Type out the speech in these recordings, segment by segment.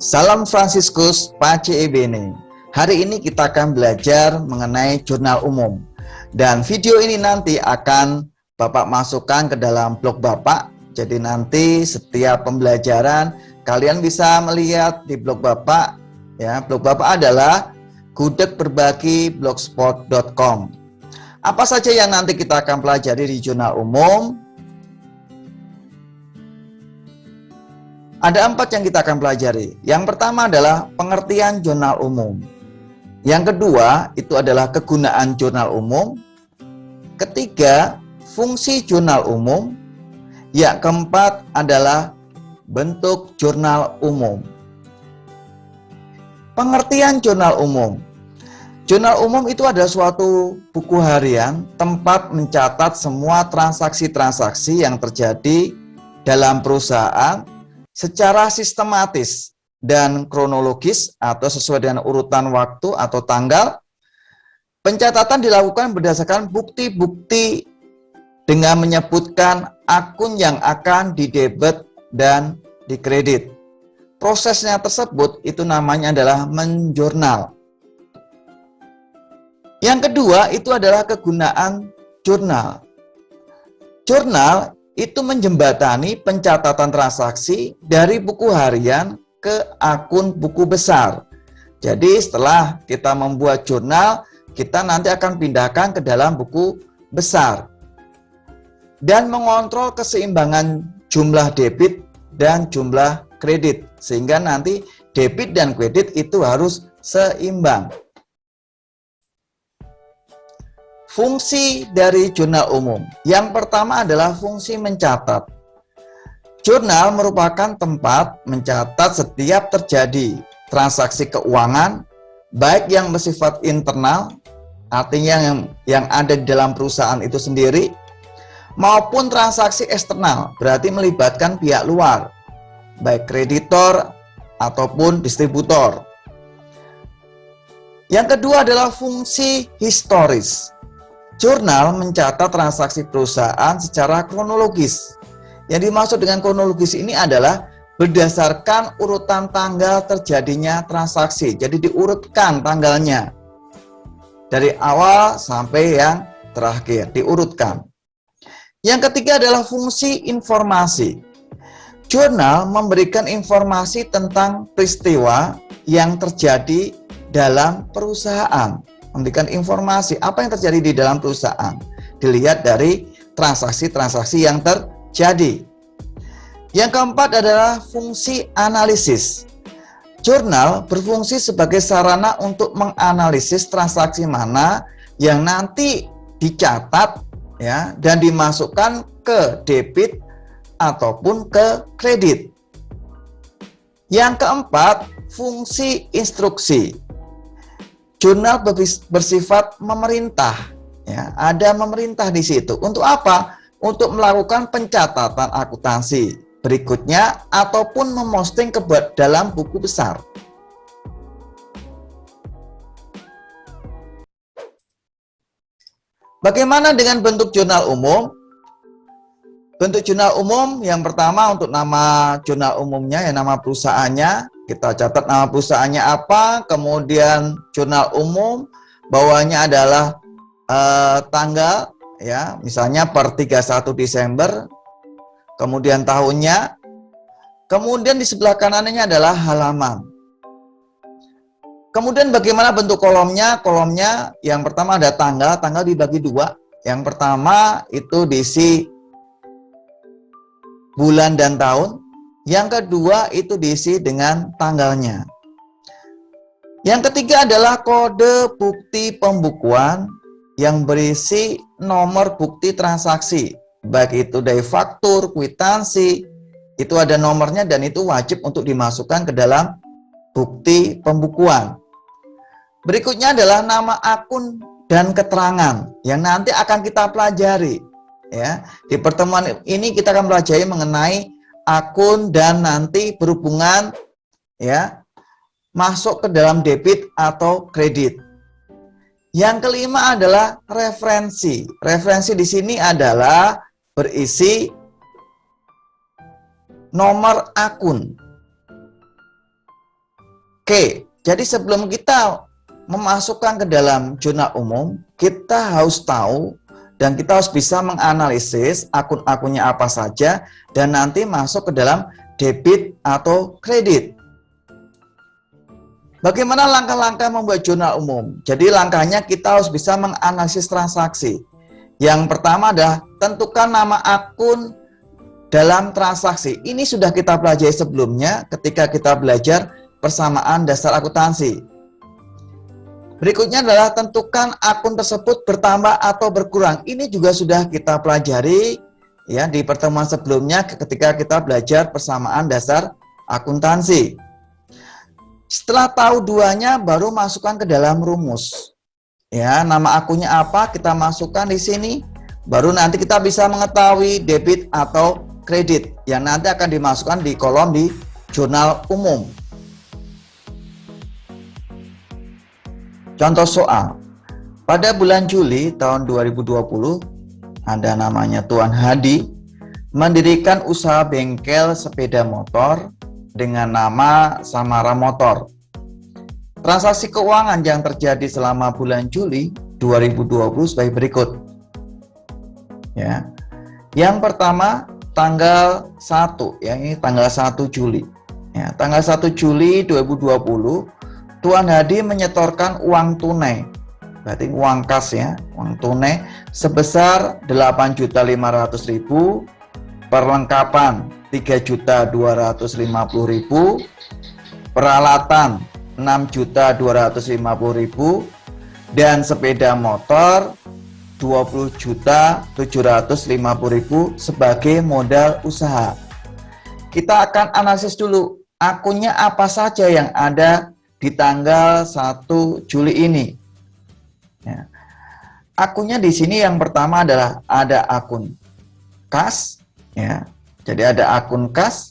Salam Fransiskus Pace Ebene. Hari ini kita akan belajar mengenai jurnal umum. Dan video ini nanti akan Bapak masukkan ke dalam blog Bapak. Jadi nanti setiap pembelajaran kalian bisa melihat di blog Bapak. Ya, blog Bapak adalah gudegberbagi.blogspot.com. Apa saja yang nanti kita akan pelajari di jurnal umum? Ada 4 yang kita akan pelajari. Yang pertama adalah pengertian jurnal umum. Yang kedua, itu adalah kegunaan jurnal umum. Ketiga, fungsi jurnal umum. Yang keempat adalah bentuk jurnal umum. Pengertian jurnal umum. Jurnal umum itu adalah suatu buku harian tempat mencatat semua transaksi-transaksi yang terjadi dalam perusahaan secara sistematis dan kronologis atau sesuai dengan urutan waktu atau tanggal. Pencatatan dilakukan berdasarkan bukti-bukti dengan menyebutkan akun yang akan didebet dan dikredit. Prosesnya tersebut itu namanya adalah menjurnal. Yang kedua itu adalah kegunaan jurnal. Jurnal itu menjembatani pencatatan transaksi dari buku harian ke akun buku besar. Jadi setelah kita membuat jurnal, kita nanti akan pindahkan ke dalam buku besar. Dan mengontrol keseimbangan jumlah debit dan jumlah kredit. Sehingga nanti debit dan kredit itu harus seimbang. Fungsi dari jurnal umum. Yang pertama adalah fungsi mencatat. Jurnal merupakan tempat mencatat setiap terjadi transaksi keuangan, baik yang bersifat internal, artinya yang ada di dalam perusahaan itu sendiri, maupun transaksi eksternal, berarti melibatkan pihak luar, baik kreditor ataupun distributor. Yang kedua adalah fungsi historis. Jurnal mencatat transaksi perusahaan secara kronologis. Yang dimaksud dengan kronologis ini adalah berdasarkan urutan tanggal terjadinya transaksi. Jadi diurutkan tanggalnya. Dari awal sampai yang terakhir, diurutkan. Yang ketiga adalah fungsi informasi. Jurnal memberikan informasi tentang peristiwa yang terjadi dalam perusahaan. Memberikan informasi apa yang terjadi di dalam perusahaan. Dilihat dari transaksi-transaksi yang terjadi. Yang keempat adalah fungsi analisis. Jurnal berfungsi sebagai sarana untuk menganalisis transaksi mana yang nanti dicatat ya dan dimasukkan ke debit ataupun ke kredit. Yang keempat, fungsi instruksi. Jurnal bersifat memerintah, ya, ada memerintah di situ. Untuk apa? Untuk melakukan pencatatan akuntansi berikutnya ataupun memosting ke dalam buku besar. Bagaimana dengan bentuk jurnal umum? Bentuk jurnal umum yang pertama untuk nama jurnal umumnya, ya nama perusahaannya. Kita catat nama perusahaannya apa, kemudian jurnal umum, bawahnya adalah tanggal, ya, misalnya per 31 Desember, kemudian tahunnya, kemudian di sebelah kanannya adalah halaman. Kemudian bagaimana bentuk kolomnya? Kolomnya yang pertama ada tanggal, tanggal dibagi 2. Yang pertama itu diisi bulan dan tahun. Yang kedua itu diisi dengan tanggalnya. Yang ketiga adalah kode bukti pembukuan yang berisi nomor bukti transaksi. Baik itu dari faktur, kwitansi, itu ada nomornya dan itu wajib untuk dimasukkan ke dalam bukti pembukuan. Berikutnya adalah nama akun dan keterangan yang nanti akan kita pelajari. Ya, di pertemuan ini kita akan pelajari mengenai akun dan nanti berhubungan ya masuk ke dalam debit atau kredit. Yang kelima adalah referensi. Referensi di sini adalah berisi nomor akun Oke, jadi sebelum kita memasukkan ke dalam jurnal umum, kita harus tahu dan kita harus bisa menganalisis akun-akunnya apa saja dan nanti masuk ke dalam debit atau kredit. Bagaimana langkah-langkah membuat jurnal umum? Jadi langkahnya kita harus bisa menganalisis transaksi. Yang pertama adalah tentukan nama akun dalam transaksi. Ini sudah kita pelajari sebelumnya ketika kita belajar persamaan dasar akuntansi. Berikutnya adalah tentukan akun tersebut bertambah atau berkurang. Ini juga sudah kita pelajari ya di pertemuan sebelumnya ketika kita belajar persamaan dasar akuntansi. Setelah tahu duanya, baru masukkan ke dalam rumus. Ya, nama akunnya apa, kita masukkan di sini. Baru nanti kita bisa mengetahui debit atau kredit yang nanti akan dimasukkan di kolom di jurnal umum. Contoh soal. Pada bulan Juli tahun 2020, ada namanya Tuan Hadi, mendirikan usaha bengkel sepeda motor dengan nama Samara Motor. Transaksi keuangan yang terjadi selama bulan Juli 2020 sebagai berikut. Ya. Yang pertama tanggal 1, ya ini tanggal 1 Juli. Ya, tanggal 1 Juli 2020 Tuan Hadi menyetorkan uang tunai. Berarti uang kas ya, uang tunai sebesar 8.500.000, perlengkapan 3.250.000, peralatan 6.250.000, dan sepeda motor 20.750.000 sebagai modal usaha. Kita akan analisis dulu akunnya apa saja yang ada di tanggal 1 Juli ini. Ya. Akunnya di sini yang pertama adalah ada akun kas, ya. Jadi ada akun kas,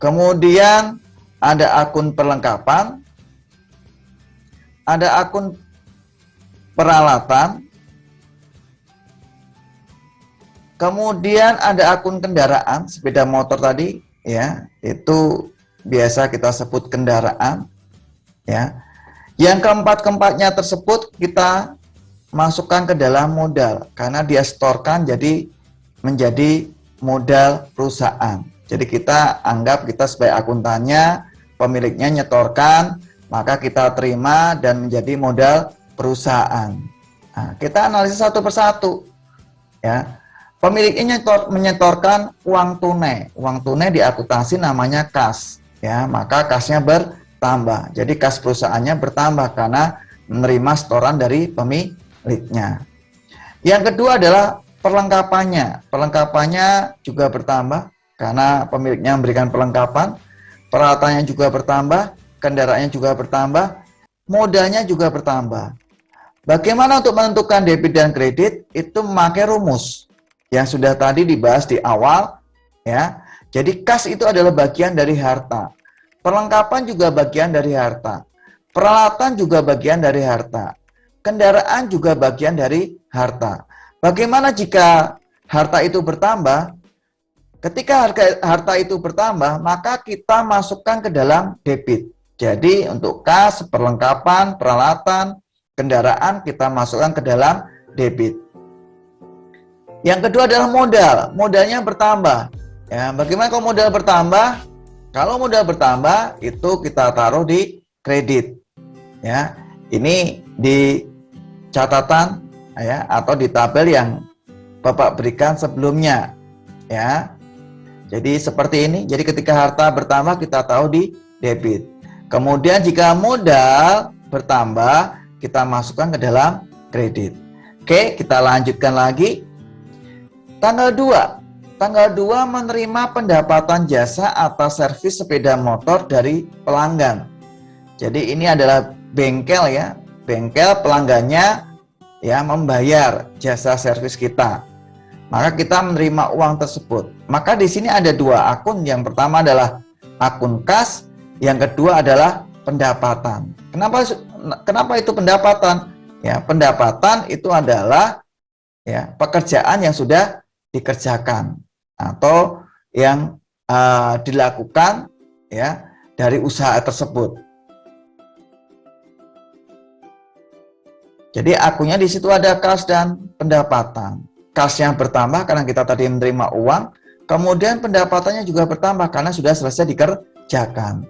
kemudian ada akun perlengkapan, ada akun peralatan, kemudian ada akun kendaraan, sepeda motor tadi, ya, itu biasa kita sebut kendaraan, ya. Yang keempat-keempatnya tersebut kita masukkan ke dalam modal karena dia setorkan jadi menjadi modal perusahaan. Jadi kita anggap kita sebagai akuntannya, pemiliknya nyetorkan, maka kita terima dan menjadi modal perusahaan. Nah, kita analisis satu persatu. Ya. Pemiliknya menyetorkan uang tunai. Uang tunai di akuntansi namanya kas. Ya, maka kasnya bertambah. Jadi kas perusahaannya bertambah karena menerima setoran dari pemiliknya. Yang kedua adalah perlengkapannya. Perlengkapannya juga bertambah karena pemiliknya memberikan perlengkapan. Peralatannya juga bertambah, kendaraannya juga bertambah, modalnya juga bertambah. Bagaimana untuk menentukan debit dan kredit? Itu memakai rumus yang sudah tadi dibahas di awal, ya. Jadi kas itu adalah bagian dari harta. Perlengkapan juga bagian dari harta. Peralatan juga bagian dari harta. Kendaraan juga bagian dari harta. Bagaimana jika harta itu bertambah? Ketika harta itu bertambah, maka kita masukkan ke dalam debit. Jadi untuk kas, perlengkapan, peralatan, kendaraan kita masukkan ke dalam debit. Yang kedua adalah modal. Modalnya bertambah. Ya, bagaimana kalau modal bertambah? Kalau modal bertambah itu kita taruh di kredit. Ya, ini di catatan ya atau di tabel yang Bapak berikan sebelumnya. Ya. Jadi seperti ini. Jadi ketika harta bertambah kita tahu di debit. Kemudian jika modal bertambah kita masukkan ke dalam kredit. Oke, kita lanjutkan lagi. Tanggal 2. Tanggal 2 menerima pendapatan jasa atas servis sepeda motor dari pelanggan. Jadi ini adalah bengkel ya. Bengkel pelanggannya ya membayar jasa servis kita. Maka kita menerima uang tersebut. Maka di sini ada dua akun. Yang pertama adalah akun kas, yang kedua adalah pendapatan. Kenapa itu pendapatan? Ya, pendapatan itu adalah ya pekerjaan yang sudah dikerjakan atau yang dilakukan ya dari usaha tersebut. Jadi akunnya di situ ada kas dan pendapatan. Kasnya bertambah karena kita tadi menerima uang, kemudian pendapatannya juga bertambah karena sudah selesai dikerjakan.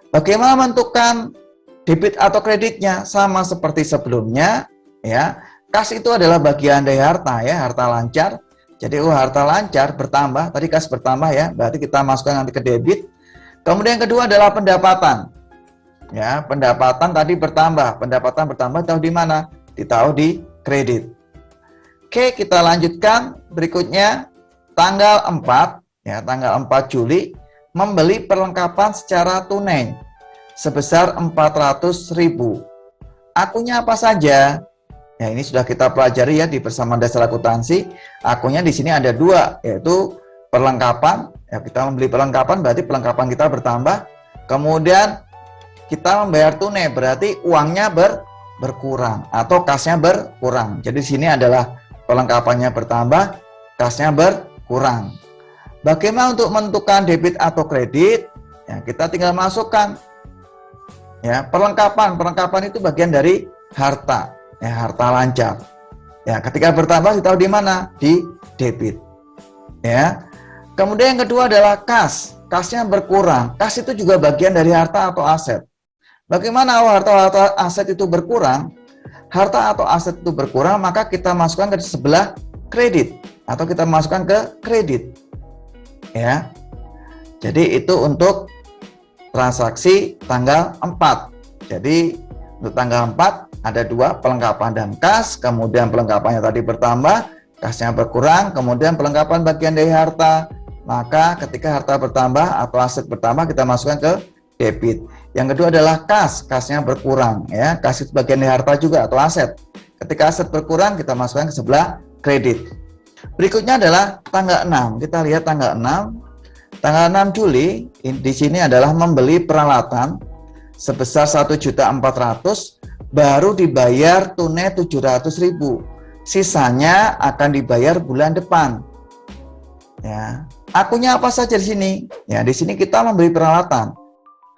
Bagaimana menentukan debit atau kreditnya? Sama seperti sebelumnya, ya. Kas itu adalah bagian dari harta, ya, harta lancar. Jadi harta lancar bertambah, tadi kas bertambah, ya, berarti kita masukkan nanti ke debit. Kemudian yang kedua adalah pendapatan. Ya, pendapatan tadi bertambah, pendapatan bertambah tahu di mana? Ditaruh di kredit. Oke, kita lanjutkan berikutnya tanggal 4, ya, tanggal 4 Juli membeli perlengkapan secara tunai sebesar 400.000. Akunnya apa saja? Ya, ini sudah kita pelajari, ya, di persamaan dasar akuntansi. Akunnya di sini ada dua, yaitu perlengkapan. Ya, kita membeli perlengkapan berarti perlengkapan kita bertambah. Kemudian kita membayar tunai berarti uangnya berkurang atau kasnya berkurang. Jadi di sini adalah perlengkapannya bertambah, kasnya berkurang. Bagaimana untuk menentukan debit atau kredit? Ya, kita tinggal masukkan, ya, perlengkapan itu bagian dari harta, ya, harta lancar. Ya, ketika bertambah ditaruh di mana? Di debit. Ya. Kemudian yang kedua adalah kas. Kasnya berkurang. Kas itu juga bagian dari harta atau aset. Bagaimana harta atau aset itu berkurang? Harta atau aset itu berkurang, maka kita masukkan ke sebelah kredit atau kita masukkan ke kredit. Ya. Jadi itu untuk transaksi tanggal 4. Jadi untuk tanggal 4 ada dua, perlengkapan dan kas. Kemudian perlengkapannya tadi bertambah, kasnya berkurang. Kemudian perlengkapan bagian dari harta. Maka ketika harta bertambah atau aset bertambah, kita masukkan ke debit. Yang kedua adalah kas. Kasnya berkurang, ya. Kas itu bagian dari harta juga atau aset. Ketika aset berkurang, kita masukkan ke sebelah kredit. Berikutnya adalah tanggal 6. Kita lihat tanggal 6. Tanggal 6 Juli di sini adalah membeli peralatan sebesar 1.400.000, baru dibayar tunai 700.000. Sisanya akan dibayar bulan depan. Ya. Akunnya apa saja di sini? Ya, di sini kita membeli peralatan.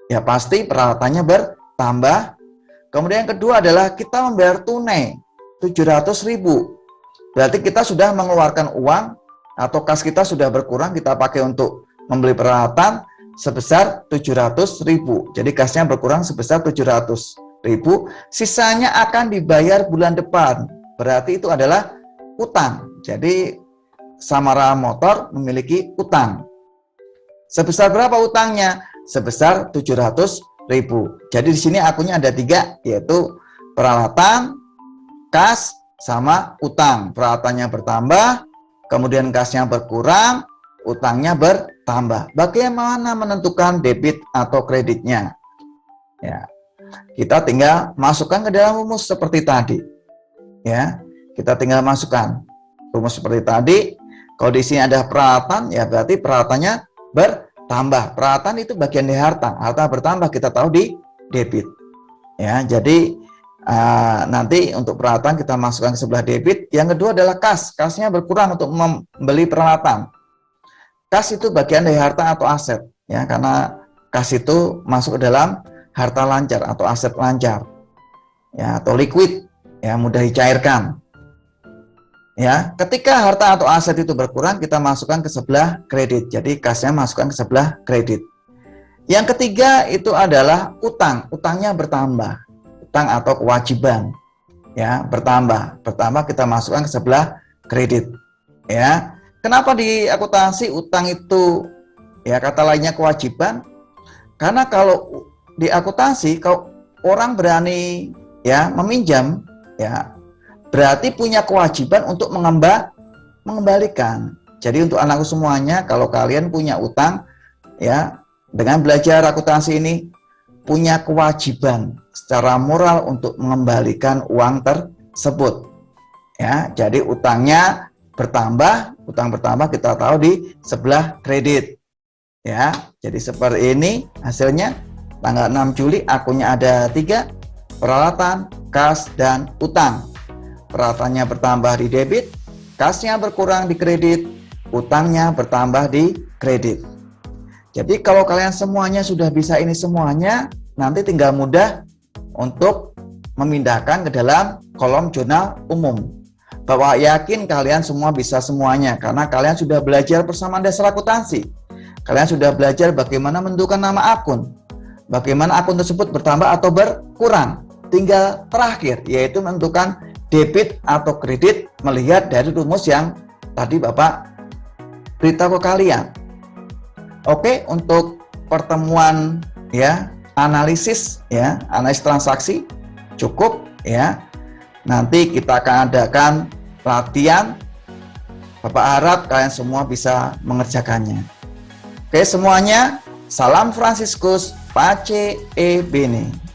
Ya, pasti peralatannya bertambah. Kemudian yang kedua adalah kita membayar tunai 700.000. Berarti kita sudah mengeluarkan uang atau kas kita sudah berkurang, kita pakai untuk membeli peralatan sebesar 700.000. Jadi kasnya berkurang sebesar 700.000. Sisanya akan dibayar bulan depan. Berarti itu adalah utang. Jadi Samara Motor memiliki utang. Sebesar berapa utangnya? Sebesar 700.000. Jadi di sini akunnya ada 3, yaitu peralatan, kas, sama utang. Peralatannya bertambah, kemudian kasnya berkurang, utangnya bertambah. Bagaimana menentukan debit atau kreditnya? Ya, kita tinggal masukkan ke dalam rumus seperti tadi. Ya, kita tinggal masukkan rumus seperti tadi. Kalau di sini ada peralatan, ya berarti peralatannya bertambah. Peralatan itu bagian dari harta. Harta bertambah, kita tahu di debit. Ya, jadi nanti untuk peralatan kita masukkan ke sebelah debit. Yang kedua adalah kas. Kasnya berkurang untuk membeli peralatan. Kas itu bagian dari harta atau aset, ya, karena kas itu masuk ke dalam harta lancar atau aset lancar, ya, atau liquid, ya, mudah dicairkan. Ya, ketika harta atau aset itu berkurang, kita masukkan ke sebelah kredit. Jadi kasnya masukkan ke sebelah kredit. Yang ketiga itu adalah utang. Utangnya bertambah. Utang atau kewajiban, ya, bertambah. Bertambah kita masukkan ke sebelah kredit. Ya. Kenapa di akuntansi utang itu, ya, kata lainnya kewajiban? Karena kalau di akuntansi, kalau orang berani, ya, meminjam, ya, berarti punya kewajiban untuk mengembalikan. Jadi untuk anakku semuanya, kalau kalian punya utang, ya, dengan belajar akuntansi ini punya kewajiban secara moral untuk mengembalikan uang tersebut. Ya, jadi utangnya bertambah, utang bertambah kita tahu di sebelah kredit. Ya, jadi seperti ini hasilnya. Tanggal 6 Juli akunnya ada 3, peralatan, kas, dan utang. Peralatannya bertambah di debit, kasnya berkurang di kredit, utangnya bertambah di kredit. Jadi kalau kalian semuanya sudah bisa ini semuanya, nanti tinggal mudah untuk memindahkan ke dalam kolom jurnal umum. Bapak yakin kalian semua bisa semuanya karena kalian sudah belajar persamaan dasar akuntansi. Kalian sudah belajar bagaimana menentukan nama akun, bagaimana akun tersebut bertambah atau berkurang. Tinggal terakhir yaitu menentukan debit atau kredit melihat dari rumus yang tadi Bapak beritahu ke kalian. Oke, untuk pertemuan ya analisis transaksi cukup ya. Nanti kita akan adakan latihan. Bapak harap kalian semua bisa mengerjakannya. Oke semuanya, salam Fransiskus, Pace e Bene.